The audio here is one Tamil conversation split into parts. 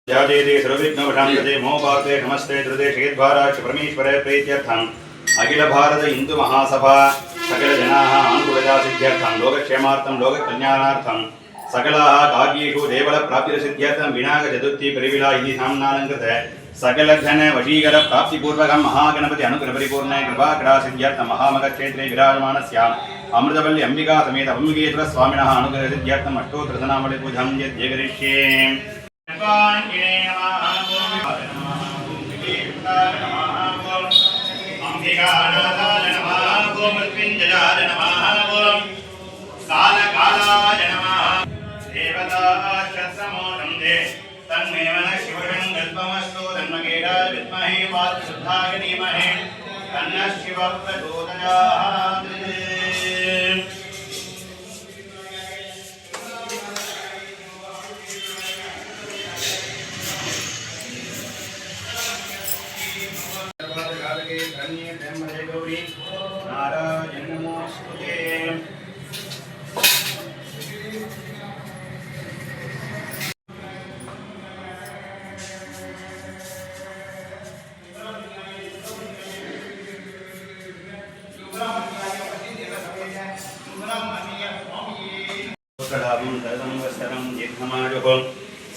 जातेते सर्वविघ्नोपशान्तये मोहभारते नमस्ते धृतेशेद्भाराक्ष परमेश्वरे प्रीत्यर्थम् अखिल भारत हिंदू महासभा सकल जनाः अनुकूलता सिद्ध्यर्थं लोकक्षेमार्थं लोककल्याणार्थं सकलाः काव्येषु देवलप्राप्तिसिद्ध्यर्थं विनायक चतुर्थी परिविला इति नाम्नालङ्कृत सकलधन वशीकर प्राप्तिपूर्वकं महागणपति अनुग्रह परिपूर्ण कृपाकरा सिद्ध्यर्थं महामगक्षेत्रे विराजमानस्य अमृतवल्ली अंबिका समेत अम्बिकेश्वर स्वामिनः अनुग्रह सिद्ध्यर्थं अष्टोत्तरनामले पूजां यज्ञकरिष्ये।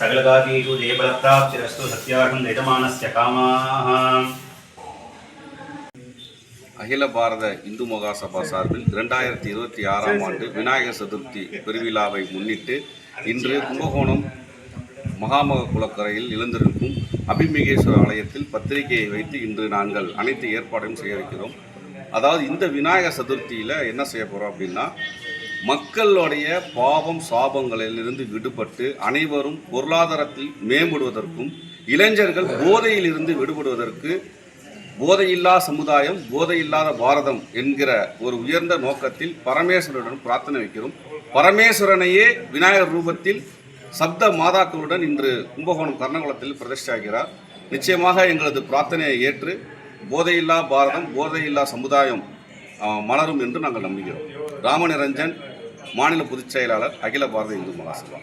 सकलकार्येषु देवलप्राप्तिरस्तु सत्यार्थं यजमानस्य कामाः। அகில பாரத இந்து மகாசபா சார்பில் 2026ஆம் ஆண்டு விநாயகர் சதுர்த்தி பெருவிழாவை முன்னிட்டு இன்று கும்பகோணம் மகாமக குளக்கரையில் எழுந்திருக்கும் அபிமிகேஸ்வரர் ஆலயத்தில் பத்திரிகையை வைத்து இன்று நாங்கள் அனைத்து ஏற்பாடும் செய்ய இருக்கிறோம். அதாவது இந்த விநாயகர் சதுர்த்தியில் என்ன செய்ய போகிறோம் அப்படின்னா, மக்களுடைய பாவம் சாபங்களிலிருந்து விடுபட்டு அனைவரும் பொருளாதாரத்தில் மேம்படுவதற்கும் இளைஞர்கள் போதையிலிருந்து விடுபடுவதற்கு போதையில்லா சமுதாயம் போதையில்லாத பாரதம் என்கிற ஒரு உயர்ந்த நோக்கத்தில் பரமேஸ்வரனுடன் பிரார்த்தனை வைக்கிறோம். பரமேஸ்வரனையே விநாயகர் ரூபத்தில் சப்த மாதாக்களுடன் இன்று கும்பகோணம் கர்ணகுளத்தில் பிரதிஷ்டாகிறார். நிச்சயமாக எங்களது பிரார்த்தனையை ஏற்று போதையில்லா பாரதம் போதையில்லா சமுதாயம் மலரும் என்று நாங்கள் நம்புகிறோம். ராமநிரஞ்சன், மாநில பொதுச் செயலாளர், அகில பாரத இந்து மகாசபா.